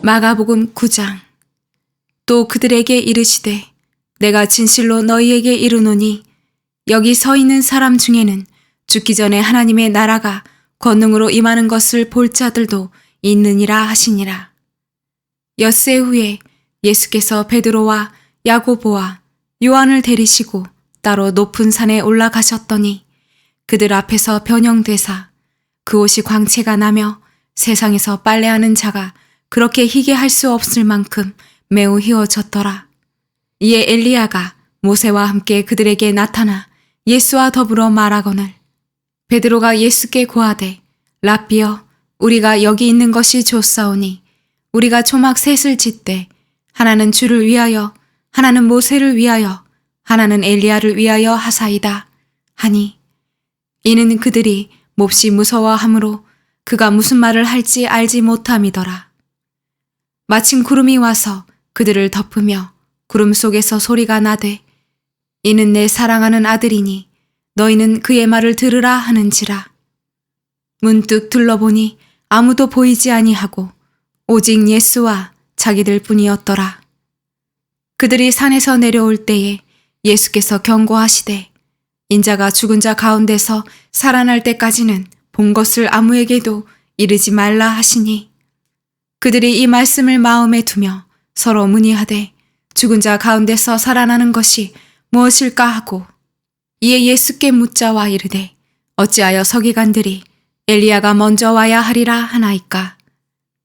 마가복음 9장. 또 그들에게 이르시되 내가 진실로 너희에게 이르노니 여기 서 있는 사람 중에는 죽기 전에 하나님의 나라가 권능으로 임하는 것을 볼 자들도 있느니라 하시니라. 엿새 후에 예수께서 베드로와 야고보와 요한을 데리시고 따로 높은 산에 올라가셨더니 그들 앞에서 변형되사 그 옷이 광채가 나며 세상에서 빨래하는 자가 그렇게 희게 할 수 없을 만큼 매우 희워졌더라. 이에 엘리야가 모세와 함께 그들에게 나타나 예수와 더불어 말하거늘 베드로가 예수께 고하되 랍비여 우리가 여기 있는 것이 좋사오니 우리가 초막 셋을 짓되 하나는 주를 위하여 하나는 모세를 위하여 하나는 엘리야를 위하여 하사이다 하니 이는 그들이 몹시 무서워하므로 그가 무슨 말을 할지 알지 못함이더라. 마침 구름이 와서 그들을 덮으며 구름 속에서 소리가 나되 이는 내 사랑하는 아들이니 너희는 그의 말을 들으라 하는지라. 문득 둘러보니 아무도 보이지 아니하고 오직 예수와 자기들 뿐이었더라. 그들이 산에서 내려올 때에 예수께서 경고하시되 인자가 죽은 자 가운데서 살아날 때까지는 본 것을 아무에게도 이르지 말라 하시니 그들이 이 말씀을 마음에 두며 서로 문의하되 죽은 자 가운데서 살아나는 것이 무엇일까 하고 이에 예수께 묻자와 이르되 어찌하여 서기관들이 엘리야가 먼저 와야 하리라 하나이까.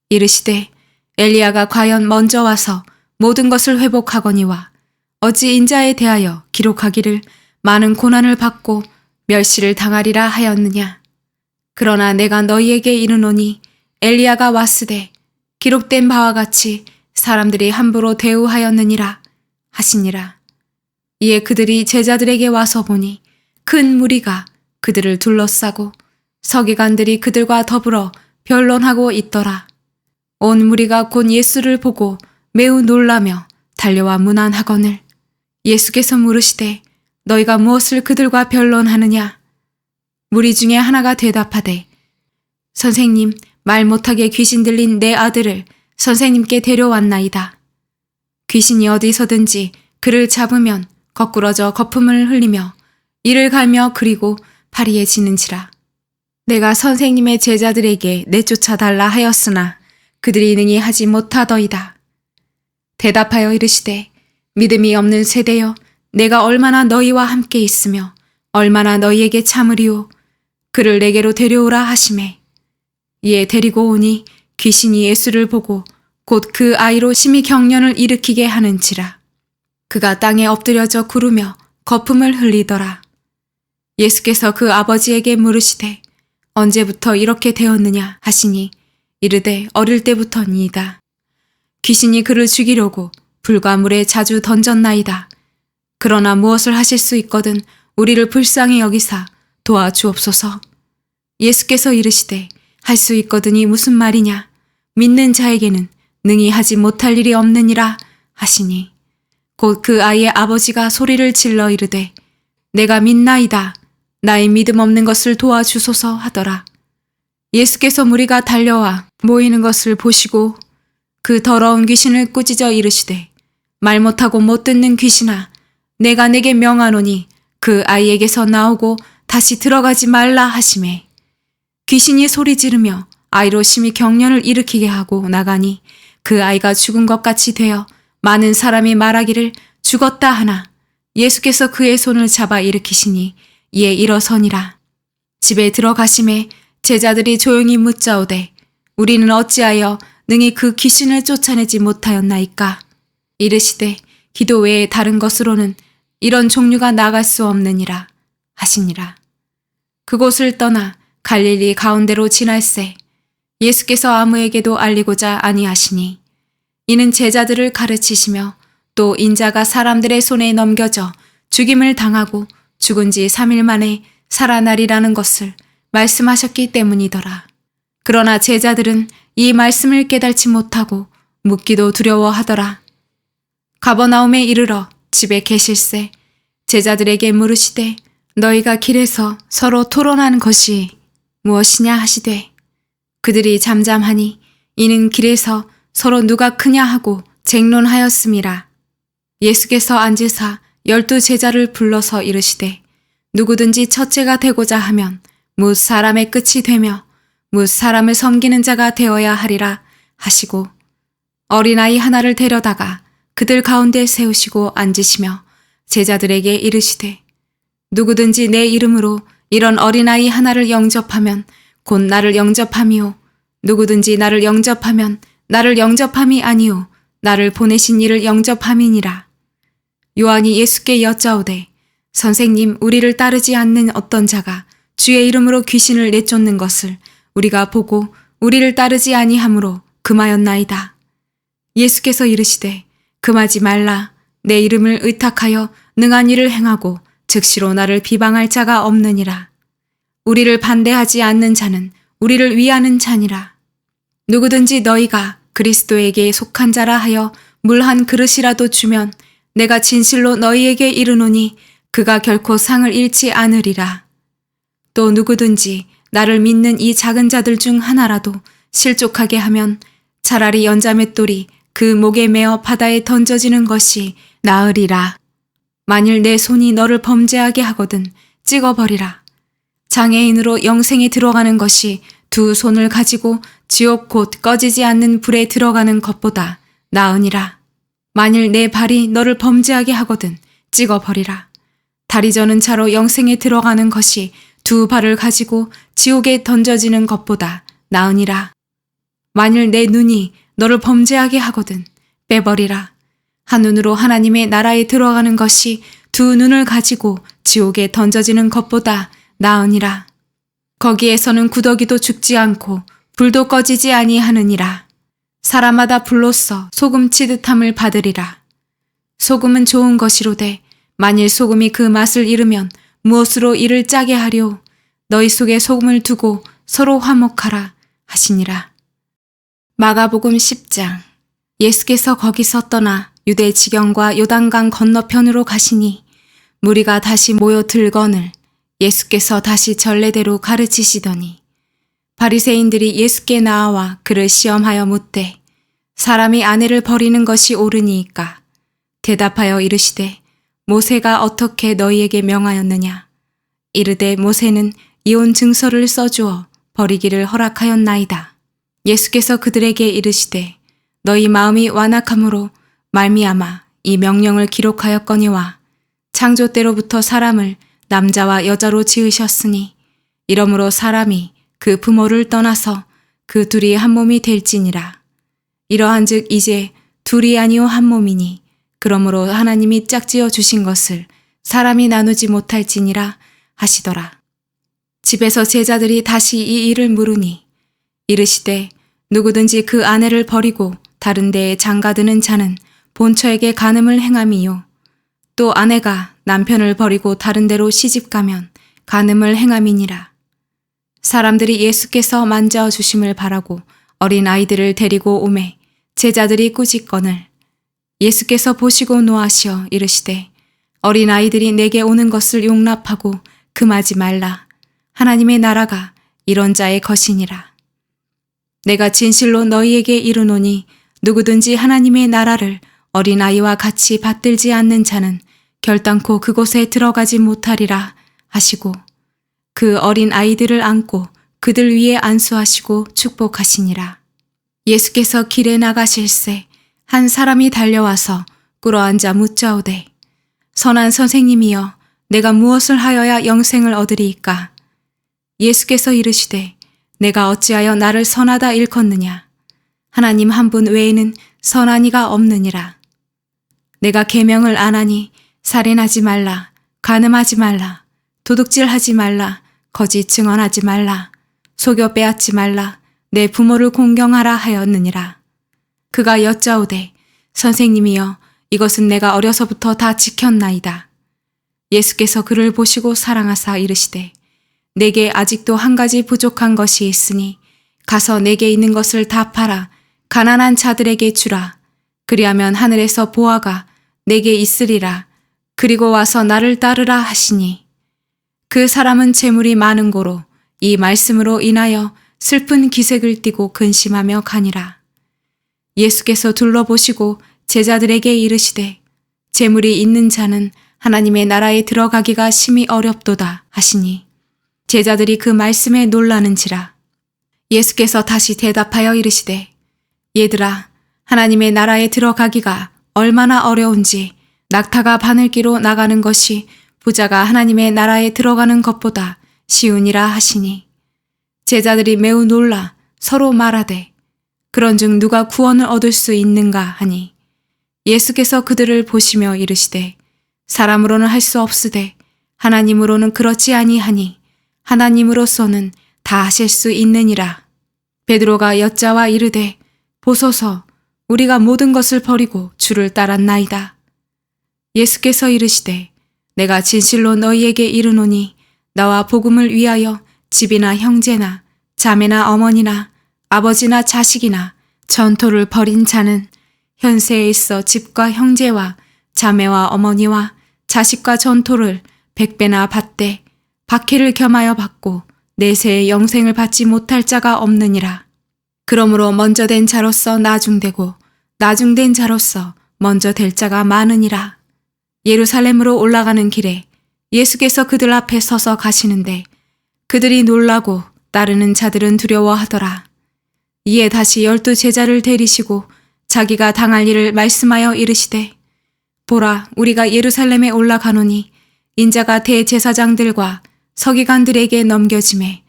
이르시되 엘리야가 과연 먼저 와서 모든 것을 회복하거니와 어찌 인자에 대하여 기록하기를 많은 고난을 받고 멸시를 당하리라 하였느냐. 그러나 내가 너희에게 이르노니 엘리야가 왔으되 기록된 바와 같이 사람들이 함부로 대우하였느니라 하시니라. 이에 그들이 제자들에게 와서 보니 큰 무리가 그들을 둘러싸고 서기관들이 그들과 더불어 변론하고 있더라. 온 무리가 곧 예수를 보고 매우 놀라며 달려와 문안하거늘 예수께서 물으시되 너희가 무엇을 그들과 변론하느냐. 무리 중에 하나가 대답하되 선생님 말 못하게 귀신 들린 내 아들을 선생님께 데려왔나이다. 귀신이 어디서든지 그를 잡으면 거꾸러져 거품을 흘리며 이를 갈며 그리고 파리에 지는지라. 내가 선생님의 제자들에게 내쫓아 달라 하였으나 그들이 능히 하지 못하더이다. 대답하여 이르시되 믿음이 없는 세대여 내가 얼마나 너희와 함께 있으며 얼마나 너희에게 참으리오. 그를 내게로 데려오라 하시매 이에 데리고 오니 귀신이 예수를 보고 곧 그 아이로 심히 경련을 일으키게 하는지라. 그가 땅에 엎드려져 구르며 거품을 흘리더라. 예수께서 그 아버지에게 물으시되 언제부터 이렇게 되었느냐 하시니 이르되 어릴 때부터니이다. 귀신이 그를 죽이려고 불과 물에 자주 던졌나이다. 그러나 무엇을 하실 수 있거든 우리를 불쌍히 여기사 도와주옵소서. 예수께서 이르시되 할 수 있거든이 무슨 말이냐. 믿는 자에게는 능히 하지 못할 일이 없느니라 하시니 곧 그 아이의 아버지가 소리를 질러 이르되 내가 믿나이다. 나의 믿음 없는 것을 도와주소서 하더라. 예수께서 무리가 달려와 모이는 것을 보시고 그 더러운 귀신을 꾸짖어 이르시되 말 못하고 못 듣는 귀신아 내가 내게 명하노니 그 아이에게서 나오고 다시 들어가지 말라 하시매 귀신이 소리 지르며 아이로 심히 경련을 일으키게 하고 나가니 그 아이가 죽은 것 같이 되어 많은 사람이 말하기를 죽었다 하나 예수께서 그의 손을 잡아 일으키시니 이에 일어서니라. 집에 들어가심에 제자들이 조용히 묻자오되 우리는 어찌하여 능히 그 귀신을 쫓아내지 못하였나이까. 이르시되 기도 외에 다른 것으로는 이런 종류가 나갈 수 없느니라 하시니라. 그곳을 떠나 갈릴리 가운데로 지날새 예수께서 아무에게도 알리고자 아니하시니 이는 제자들을 가르치시며 또 인자가 사람들의 손에 넘겨져 죽임을 당하고 죽은 지 3일 만에 살아나리라는 것을 말씀하셨기 때문이더라. 그러나 제자들은 이 말씀을 깨달지 못하고 묻기도 두려워하더라. 가버나움에 이르러 집에 계실새 제자들에게 물으시되 너희가 길에서 서로 토론하는 것이 무엇이냐 하시되 그들이 잠잠하니 이는 길에서 서로 누가 크냐 하고 쟁론하였음이라. 예수께서 앉으사 12 제자를 불러서 이르시되 누구든지 첫째가 되고자 하면 뭇 사람의 끝이 되며 뭇 사람을 섬기는 자가 되어야 하리라 하시고 어린아이 하나를 데려다가 그들 가운데 세우시고 앉으시며 제자들에게 이르시되 누구든지 내 이름으로 이런 어린아이 하나를 영접하면 곧 나를 영접함이요 누구든지 나를 영접하면 나를 영접함이 아니요 나를 보내신 이를 영접함이니라. 요한이 예수께 여짜오되 선생님, 우리를 따르지 않는 어떤 자가 주의 이름으로 귀신을 내쫓는 것을 우리가 보고 우리를 따르지 아니하므로 금하였나이다. 예수께서 이르시되 금하지 말라. 내 이름을 의탁하여 능한 일을 행하고 즉시로 나를 비방할 자가 없느니라. 우리를 반대하지 않는 자는 우리를 위하는 자니라. 누구든지 너희가 그리스도에게 속한 자라 하여 물 한 그릇이라도 주면 내가 진실로 너희에게 이르노니 그가 결코 상을 잃지 않으리라. 또 누구든지 나를 믿는 이 작은 자들 중 하나라도 실족하게 하면 차라리 연자맷돌이 그 목에 매어 바다에 던져지는 것이 나으리라. 만일 내 손이 너를 범죄하게 하거든 찍어버리라. 장애인으로 영생에 들어가는 것이 두 손을 가지고 지옥 곧 꺼지지 않는 불에 들어가는 것보다 나으니라. 만일 내 발이 너를 범죄하게 하거든 찍어버리라. 다리 저는 차로 영생에 들어가는 것이 두 발을 가지고 지옥에 던져지는 것보다 나으니라. 만일 내 눈이 너를 범죄하게 하거든 빼버리라. 한 눈으로 하나님의 나라에 들어가는 것이 두 눈을 가지고 지옥에 던져지는 것보다 나으니라. 거기에서는 구더기도 죽지 않고 불도 꺼지지 아니하느니라. 사람마다 불로써 소금 치듯함을 받으리라. 소금은 좋은 것이로되 만일 소금이 그 맛을 잃으면 무엇으로 이를 짜게 하려. 너희 속에 소금을 두고 서로 화목하라 하시니라. 마가복음 10장. 예수께서 거기서 떠나 유대 지경과 요단강 건너편으로 가시니 무리가 다시 모여 들거늘 예수께서 다시 전례대로 가르치시더니 바리새인들이 예수께 나와 그를 시험하여 묻되 사람이 아내를 버리는 것이 옳으니이까? 대답하여 이르시되 모세가 어떻게 너희에게 명하였느냐? 이르되 모세는 이혼 증서를 써주어 버리기를 허락하였나이다. 예수께서 그들에게 이르시되 너희 마음이 완악함으로 말미암아 이 명령을 기록하였거니와 창조 때로부터 사람을 남자와 여자로 지으셨으니 이러므로 사람이 그 부모를 떠나서 그 둘이 한 몸이 될지니라. 이러한즉 이제 둘이 아니오 한 몸이니 그러므로 하나님이 짝지어 주신 것을 사람이 나누지 못할지니라 하시더라. 집에서 제자들이 다시 이 일을 물으니 이르시되 누구든지 그 아내를 버리고 다른 데에 장가드는 자는 본처에게 간음을 행함이요. 또 아내가 남편을 버리고 다른 데로 시집가면 간음을 행함이니라. 사람들이 예수께서 만져주심을 바라고 어린 아이들을 데리고 오매 제자들이 꾸짖거늘 예수께서 보시고 노하시어 이르시되 어린 아이들이 내게 오는 것을 용납하고 금하지 말라. 하나님의 나라가 이런 자의 것이니라. 내가 진실로 너희에게 이르노니 누구든지 하나님의 나라를 어린 아이와 같이 받들지 않는 자는 결단코 그곳에 들어가지 못하리라 하시고 그 어린 아이들을 안고 그들 위에 안수하시고 축복하시니라. 예수께서 길에 나가실새 한 사람이 달려와서 꿇어앉아 묻자오되 선한 선생님이여 내가 무엇을 하여야 영생을 얻으리이까? 예수께서 이르시되 내가 어찌하여 나를 선하다 일컫느냐? 하나님 한 분 외에는 선한 이가 없느니라. 내가 계명을 안 하니 살인하지 말라, 간음하지 말라, 도둑질하지 말라, 거짓 증언하지 말라, 속여 빼앗지 말라, 내 부모를 공경하라 하였느니라. 그가 여짜오되 선생님이여 이것은 내가 어려서부터 다 지켰나이다. 예수께서 그를 보시고 사랑하사 이르시되 내게 아직도 한 가지 부족한 것이 있으니 가서 내게 있는 것을 다 팔아 가난한 자들에게 주라. 그리하면 하늘에서 보화가 내게 있으리라. 그리고 와서 나를 따르라 하시니 그 사람은 재물이 많은 고로 이 말씀으로 인하여 슬픈 기색을 띠고 근심하며 가니라. 예수께서 둘러보시고 제자들에게 이르시되 재물이 있는 자는 하나님의 나라에 들어가기가 심히 어렵도다 하시니 제자들이 그 말씀에 놀라는지라. 예수께서 다시 대답하여 이르시되 얘들아, 하나님의 나라에 들어가기가 얼마나 어려운지 낙타가 바늘기로 나가는 것이 부자가 하나님의 나라에 들어가는 것보다 쉬우니라 하시니 제자들이 매우 놀라 서로 말하되 그런즉 누가 구원을 얻을 수 있는가 하니 예수께서 그들을 보시며 이르시되 사람으로는 할 수 없으되 하나님으로는 그렇지 아니하니 하나님으로서는 다 하실 수 있느니라. 베드로가 여짜와 이르되 보소서, 우리가 모든 것을 버리고 주를 따랐나이다. 예수께서 이르시되 내가 진실로 너희에게 이르노니 나와 복음을 위하여 집이나 형제나 자매나 어머니나 아버지나 자식이나 전토를 벌인 자는 현세에 있어 집과 형제와 자매와 어머니와 자식과 전토를 100배나 받되 박해를 겸하여 받고 내세의 영생을 받지 못할 자가 없느니라. 그러므로 먼저 된 자로서 나중되고 나중된 자로서 먼저 될 자가 많으니라. 예루살렘으로 올라가는 길에 예수께서 그들 앞에 서서 가시는데 그들이 놀라고 따르는 자들은 두려워하더라. 이에 다시 12 제자를 데리시고 자기가 당할 일을 말씀하여 이르시되 보라, 우리가 예루살렘에 올라가노니 인자가 대제사장들과 서기관들에게 넘겨지매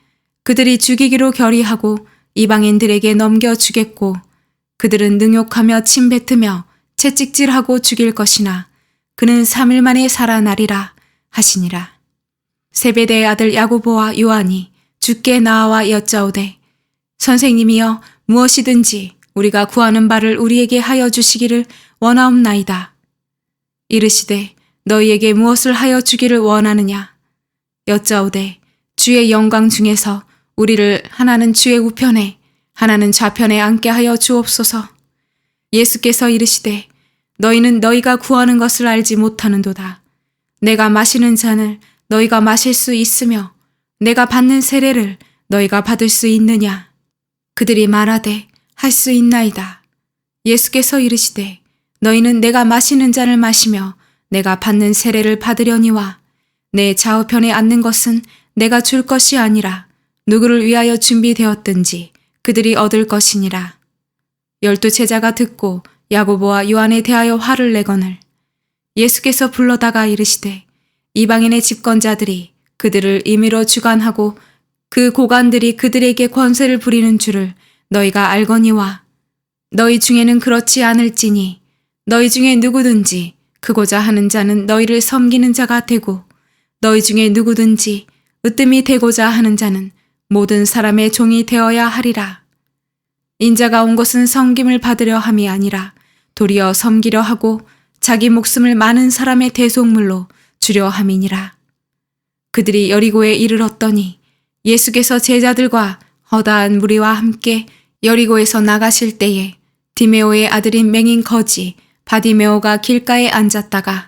그들이 죽이기로 결의하고 이방인들에게 넘겨주겠고 그들은 능욕하며 침뱉으며 채찍질하고 죽일 것이나 그는 3일 만에 살아나리라 하시니라. 세베대의 아들 야고보와 요한이 주께 나와 여짜오되 선생님이여, 무엇이든지 우리가 구하는 바를 우리에게 하여 주시기를 원하옵나이다. 이르시되 너희에게 무엇을 하여 주기를 원하느냐? 여짜오되 주의 영광 중에서 우리를 하나는 주의 우편에 하나는 좌편에 앉게 하여 주옵소서. 예수께서 이르시되 너희는 너희가 구하는 것을 알지 못하는도다. 내가 마시는 잔을 너희가 마실 수 있으며 내가 받는 세례를 너희가 받을 수 있느냐? 그들이 말하되 할 수 있나이다. 예수께서 이르시되 너희는 내가 마시는 잔을 마시며 내가 받는 세례를 받으려니와 내 좌우편에 앉는 것은 내가 줄 것이 아니라 누구를 위하여 준비되었든지 그들이 얻을 것이니라. 12 제자가 듣고 야고보와 요한에 대하여 화를 내거늘 예수께서 불러다가 이르시되 이방인의 집권자들이 그들을 임의로 주관하고 그 고관들이 그들에게 권세를 부리는 줄을 너희가 알거니와 너희 중에는 그렇지 않을지니 너희 중에 누구든지 크고자 하는 자는 너희를 섬기는 자가 되고 너희 중에 누구든지 으뜸이 되고자 하는 자는 모든 사람의 종이 되어야 하리라. 인자가 온 것은 섬김을 받으려 함이 아니라 도리어 섬기려 하고 자기 목숨을 많은 사람의 대속물로 주려 함이니라. 그들이 여리고에 이르렀더니 예수께서 제자들과 허다한 무리와 함께 여리고에서 나가실 때에 디메오의 아들인 맹인 거지 바디메오가 길가에 앉았다가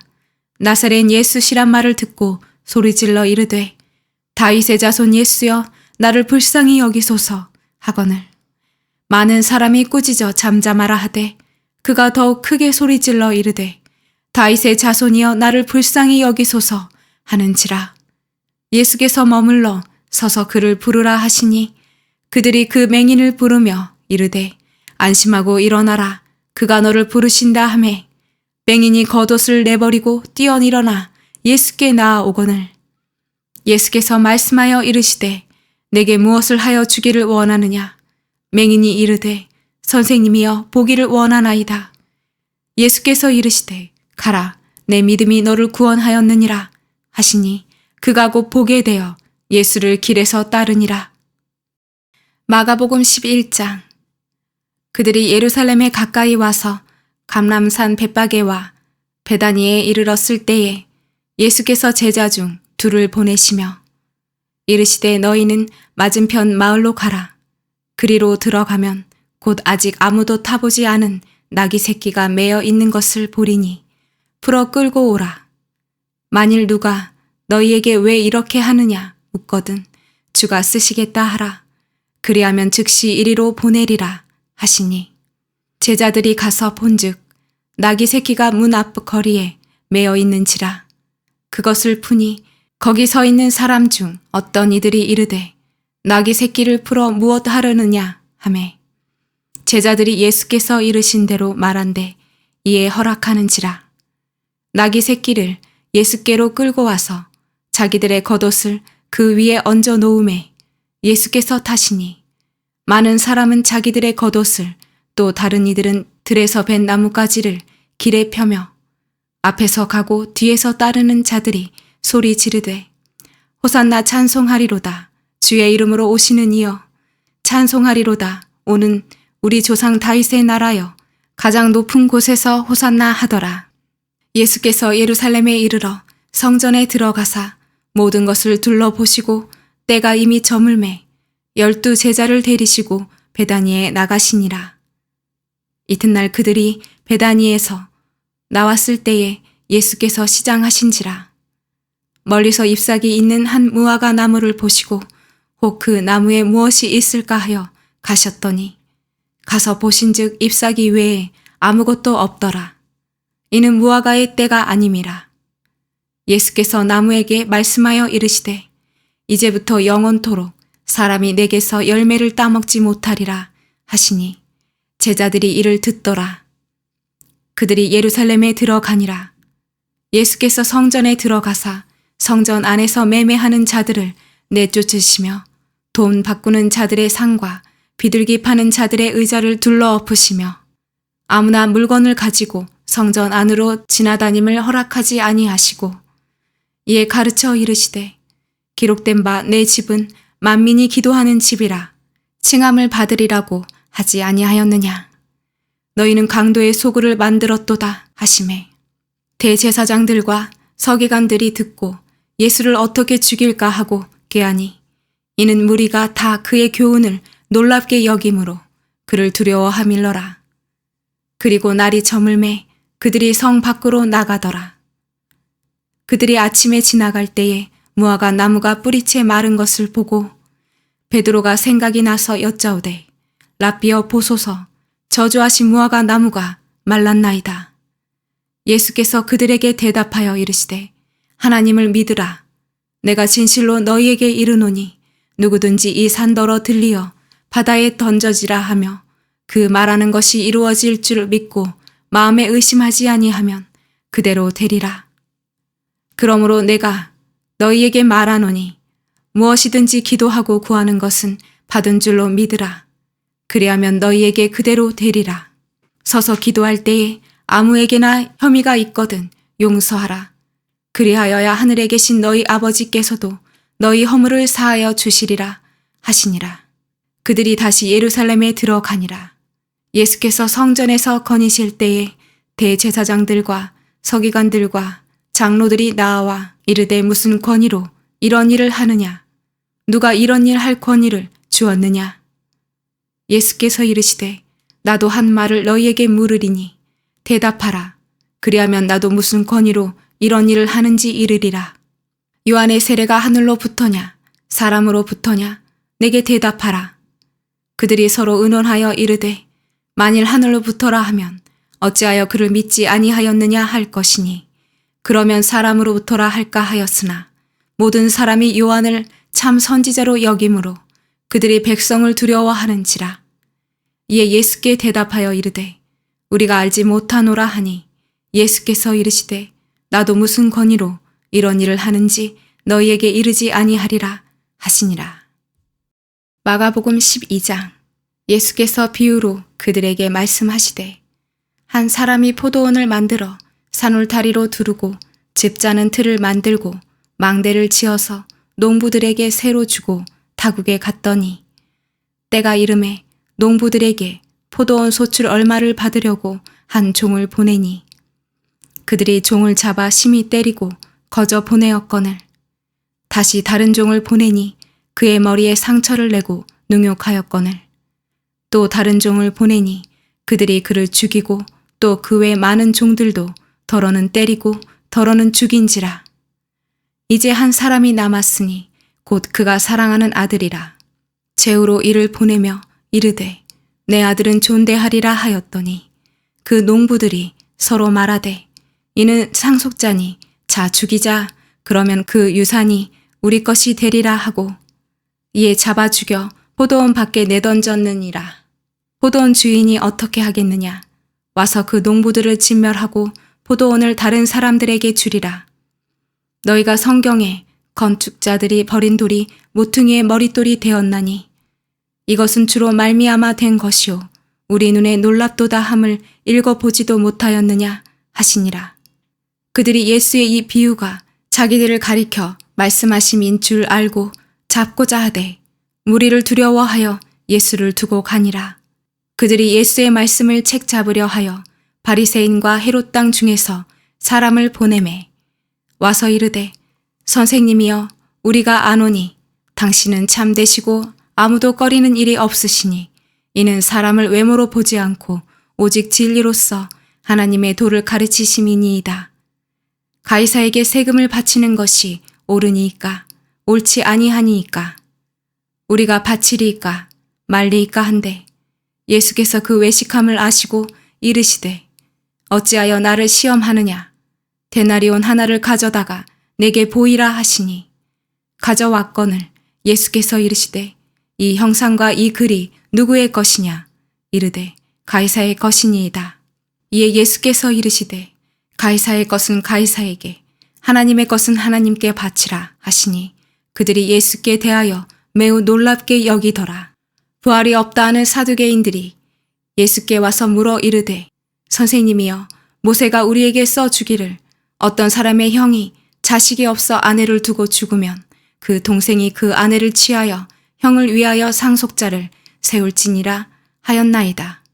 나사렛 예수시란 말을 듣고 소리질러 이르되 다윗의 자손 예수여, 나를 불쌍히 여기소서 하거늘 많은 사람이 꾸짖어 잠잠하라 하되 그가 더욱 크게 소리질러 이르되 다윗의 자손이여, 나를 불쌍히 여기소서 하는지라. 예수께서 머물러 서서 그를 부르라 하시니 그들이 그 맹인을 부르며 이르되 안심하고 일어나라, 그가 너를 부르신다 하매 맹인이 겉옷을 내버리고 뛰어 일어나 예수께 나아오거늘 예수께서 말씀하여 이르시되 내게 무엇을 하여 주기를 원하느냐? 맹인이 이르되 선생님이여, 보기를 원하나이다. 예수께서 이르시되 가라, 내 믿음이 너를 구원하였느니라 하시니 그가 곧 보게 되어 예수를 길에서 따르니라. 마가복음 11장. 그들이 예루살렘에 가까이 와서 감람산 벳바게와 베다니에 이르렀을 때에 예수께서 제자 중 둘을 보내시며 이르시되 너희는 맞은편 마을로 가라. 그리로 들어가면 곧 아직 아무도 타보지 않은 나귀 새끼가 매어 있는 것을 보리니 풀어 끌고 오라. 만일 누가 너희에게 왜 이렇게 하느냐 묻거든 주가 쓰시겠다 하라. 그리하면 즉시 이리로 보내리라 하시니 제자들이 가서 본즉 나귀 새끼가 문 앞 거리에 매어 있는지라. 그것을 푸니 거기 서 있는 사람 중 어떤 이들이 이르되 나귀 새끼를 풀어 무엇 하려느냐 하매 제자들이 예수께서 이르신 대로 말한대 이에 허락하는지라. 나귀 새끼를 예수께로 끌고 와서 자기들의 겉옷을 그 위에 얹어 놓음에 예수께서 타시니 많은 사람은 자기들의 겉옷을 또 다른 이들은 들에서 벤 나뭇가지를 길에 펴며 앞에서 가고 뒤에서 따르는 자들이 소리 지르되 호산나 찬송하리로다. 주의 이름으로 오시는 이여 찬송하리로다. 오는 우리 조상 다윗의 나라여 가장 높은 곳에서 호산나 하더라. 예수께서 예루살렘에 이르러 성전에 들어가사 모든 것을 둘러보시고 때가 이미 저물매 12 제자를 데리시고 베다니에 나가시니라. 이튿날 그들이 베다니에서 나왔을 때에 예수께서 시장하신지라. 멀리서 잎사귀 있는 한 무화과 나무를 보시고 혹 그 나무에 무엇이 있을까 하여 가셨더니 가서 보신즉 잎사귀 외에 아무것도 없더라. 이는 무화과의 때가 아님이라. 예수께서 나무에게 말씀하여 이르시되 이제부터 영원토록 사람이 내게서 열매를 따먹지 못하리라 하시니 제자들이 이를 듣더라. 그들이 예루살렘에 들어가니라. 예수께서 성전에 들어가사 성전 안에서 매매하는 자들을 내쫓으시며 돈 바꾸는 자들의 상과 비둘기 파는 자들의 의자를 둘러 엎으시며 아무나 물건을 가지고 성전 안으로 지나다님을 허락하지 아니하시고 이에 가르쳐 이르시되 기록된 바 내 집은 만민이 기도하는 집이라 칭함을 받으리라고 하지 아니하였느냐. 너희는 강도의 소굴을 만들었도다 하시매 대제사장들과 서기관들이 듣고 예수를 어떻게 죽일까 하고 꾀하니 이는 무리가 다 그의 교훈을 놀랍게 여김으로 그를 두려워하밀러라. 그리고 날이 저물매 그들이 성 밖으로 나가더라. 그들이 아침에 지나갈 때에 무화과 나무가 뿌리채 마른 것을 보고 베드로가 생각이 나서 여짜오되 랍비여 보소서 저주하신 무화과 나무가 말랐나이다. 예수께서 그들에게 대답하여 이르시되 하나님을 믿으라. 내가 진실로 너희에게 이르노니 누구든지 이 산더러 들리어 바다에 던져지라 하며 그 말하는 것이 이루어질 줄 믿고 마음에 의심하지 아니하면 그대로 되리라. 그러므로 내가 너희에게 말하노니 무엇이든지 기도하고 구하는 것은 받은 줄로 믿으라. 그리하면 너희에게 그대로 되리라. 서서 기도할 때에 아무에게나 혐의가 있거든 용서하라. 그리하여야 하늘에 계신 너희 아버지께서도 너희 허물을 사하여 주시리라 하시니라. 그들이 다시 예루살렘에 들어가니라. 예수께서 성전에서 거니실 때에 대제사장들과 서기관들과 장로들이 나와 이르되 무슨 권위로 이런 일을 하느냐? 누가 이런 일 할 권위를 주었느냐? 예수께서 이르시되 나도 한 말을 너희에게 물으리니 대답하라. 그리하면 나도 무슨 권위로 이런 일을 하는지 이르리라. 요한의 세례가 하늘로부터냐 사람으로부터냐 내게 대답하라. 그들이 서로 의논하여 이르되 만일 하늘로부터라 하면 어찌하여 그를 믿지 아니하였느냐 할 것이니 그러면 사람으로부터라 할까 하였으나 모든 사람이 요한을 참 선지자로 여김으로 그들이 백성을 두려워하는지라. 이에 예수께 대답하여 이르되 우리가 알지 못하노라 하니 예수께서 이르시되 나도 무슨 권위로 이런 일을 하는지 너희에게 이르지 아니하리라 하시니라. 마가복음 12장. 예수께서 비유로 그들에게 말씀하시되 한 사람이 포도원을 만들어 산울타리로 두르고 집자는 틀을 만들고 망대를 지어서 농부들에게 새로 주고 타국에 갔더니 때가 이름에 농부들에게 포도원 소출 얼마를 받으려고 한 종을 보내니 그들이 종을 잡아 심히 때리고 거저 보내었거늘 다시 다른 종을 보내니 그의 머리에 상처를 내고 능욕하였거늘 또 다른 종을 보내니 그들이 그를 죽이고 또 그 외 많은 종들도 더러는 때리고 더러는 죽인지라. 이제 한 사람이 남았으니 곧 그가 사랑하는 아들이라. 제후로 이를 보내며 이르되 내 아들은 존대하리라 하였더니 그 농부들이 서로 말하되 이는 상속자니 자 죽이자 그러면 그 유산이 우리 것이 되리라 하고 이에 잡아 죽여 포도원 밖에 내던졌느니라. 포도원 주인이 어떻게 하겠느냐. 와서 그 농부들을 진멸하고 포도원을 다른 사람들에게 주리라. 너희가 성경에 건축자들이 버린 돌이 모퉁이의 머릿돌이 되었나니 이것은 주로 말미암아 된 것이요 우리 눈에 놀랍도다 함을 읽어보지도 못하였느냐 하시니라. 그들이 예수의 이 비유가 자기들을 가리켜 말씀하심인 줄 알고 잡고자 하되 무리를 두려워하여 예수를 두고 가니라. 그들이 예수의 말씀을 책 잡으려 하여 바리새인과 헤롯 땅 중에서 사람을 보내매 와서 이르되 선생님이여 우리가 아노니 당신은 참되시고 아무도 꺼리는 일이 없으시니 이는 사람을 외모로 보지 않고 오직 진리로서 하나님의 도를 가르치심이니이다. 가이사에게 세금을 바치는 것이 옳으니이까 옳지 아니하니이까 우리가 바치리이까 말리이까 한데 예수께서 그 외식함을 아시고 이르시되 어찌하여 나를 시험하느냐 데나리온 하나를 가져다가 내게 보이라 하시니 가져왔거늘 예수께서 이르시되 이 형상과 이 글이 누구의 것이냐 이르되 가이사의 것이니이다. 이에 예수께서 이르시되 가이사의 것은 가이사에게 하나님의 것은 하나님께 바치라 하시니 그들이 예수께 대하여 매우 놀랍게 여기더라. 부활이 없다 하는 사두개인들이 예수께 와서 물어 이르되 선생님이여 모세가 우리에게 써 주기를 어떤 사람의 형이 자식이 없어 아내를 두고 죽으면 그 동생이 그 아내를 취하여 형을 위하여 상속자를 세울지니라 하였나이다.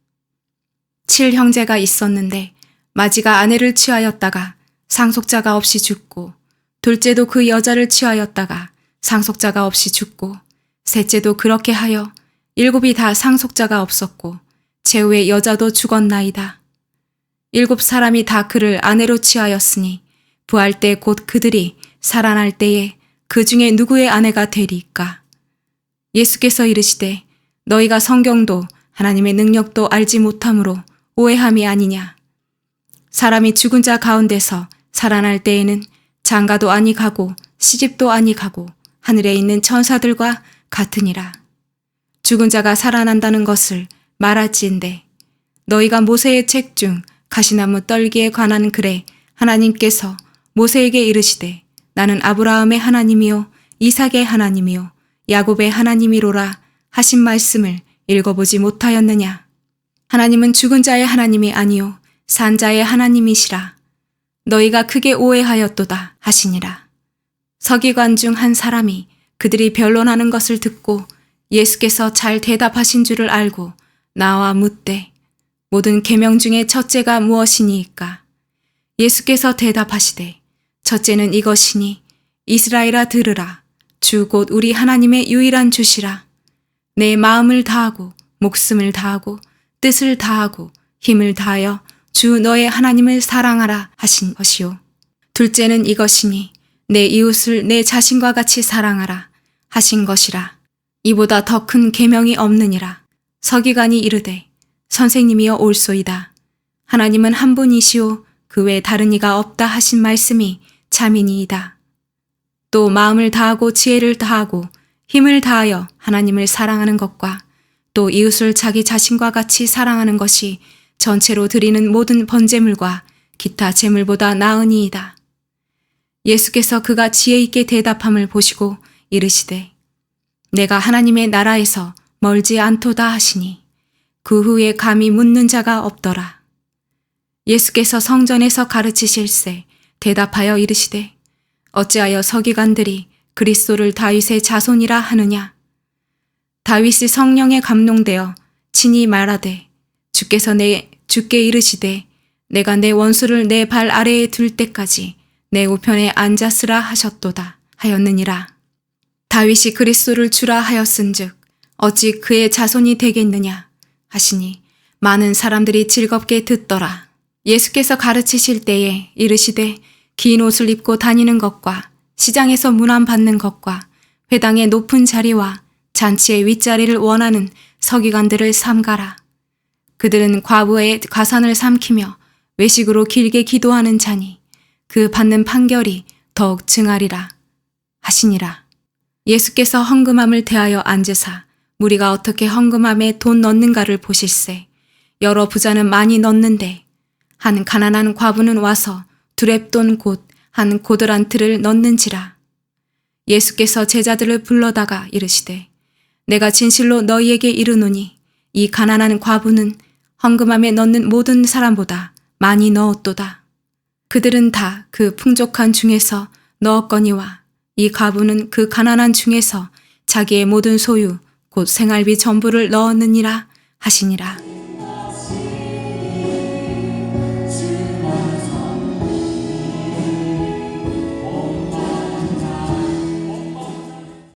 7형제가 있었는데 마지가 아내를 취하였다가 상속자가 없이 죽고 둘째도 그 여자를 취하였다가 상속자가 없이 죽고 셋째도 그렇게 하여 7이 다 상속자가 없었고 제후의 여자도 죽었나이다. 7사람이 다 그를 아내로 취하였으니 부할 때 곧 그들이 살아날 때에 그 중에 누구의 아내가 되리이까. 예수께서 이르시되 너희가 성경도 하나님의 능력도 알지 못함으로 오해함이 아니냐. 사람이 죽은 자 가운데서 살아날 때에는 장가도 아니 가고 시집도 아니 가고 하늘에 있는 천사들과 같으니라. 죽은 자가 살아난다는 것을 말할지인데 너희가 모세의 책 중 가시나무 떨기에 관한 글에 하나님께서 모세에게 이르시되 나는 아브라함의 하나님이요 이삭의 하나님이요 야곱의 하나님이로라 하신 말씀을 읽어보지 못하였느냐. 하나님은 죽은 자의 하나님이 아니요 산 자의 하나님이시라. 너희가 크게 오해하였도다 하시니라. 서기관 중 한 사람이 그들이 변론하는 것을 듣고 예수께서 잘 대답하신 줄을 알고 나와 묻되 모든 계명 중에 첫째가 무엇이니이까. 예수께서 대답하시되 첫째는 이것이니 이스라엘아 들으라. 주 곧 우리 하나님의 유일한 주시라. 내 마음을 다하고 목숨을 다하고 뜻을 다하고 힘을 다하여 주 너의 하나님을 사랑하라 하신 것이요. 둘째는 이것이니 내 이웃을 내 자신과 같이 사랑하라 하신 것이라. 이보다 더 큰 계명이 없느니라. 서기관이 이르되 선생님이여 옳소이다. 하나님은 한 분이시오 그 외 다른 이가 없다 하신 말씀이 참이니이다. 또 마음을 다하고 지혜를 다하고 힘을 다하여 하나님을 사랑하는 것과 또 이웃을 자기 자신과 같이 사랑하는 것이 전체로 드리는 모든 번제물과 기타 제물보다 나으니이다. 예수께서 그가 지혜 있게 대답함을 보시고 이르시되 내가 하나님의 나라에서 멀지 않도다 하시니 그 후에 감히 묻는 자가 없더라. 예수께서 성전에서 가르치실세 대답하여 이르시되 어찌하여 서기관들이 그리스도를 다윗의 자손이라 하느냐. 다윗이 성령에 감동되어 친히 말하되 주께서 주께 이르시되 내가 내 원수를 내 발 아래에 둘 때까지 내 우편에 앉았으라 하셨도다 하였느니라. 다윗이 그리스도를 주라 하였은즉 어찌 그의 자손이 되겠느냐 하시니 많은 사람들이 즐겁게 듣더라. 예수께서 가르치실 때에 이르시되 긴 옷을 입고 다니는 것과 시장에서 문안 받는 것과 회당의 높은 자리와 잔치의 윗자리를 원하는 서기관들을 삼가라. 그들은 과부의 가산을 삼키며 외식으로 길게 기도하는 자니 그 받는 판결이 더욱 증하리라 하시니라. 예수께서 헌금함을 대하여 앉으사 무리가 어떻게 헌금함에 돈 넣는가를 보실세. 여러 부자는 많이 넣는데 한 가난한 과부는 와서 두렙돈 곧 한 고드란트를 넣는지라. 예수께서 제자들을 불러다가 이르시되 내가 진실로 너희에게 이르노니 이 가난한 과부는 헌금함에 넣는 모든 사람보다 많이 넣었도다. 그들은 다 그 풍족한 중에서 넣었거니와 이 과부는 그 가난한 중에서 자기의 모든 소유 곧 생활비 전부를 넣었느니라 하시니라.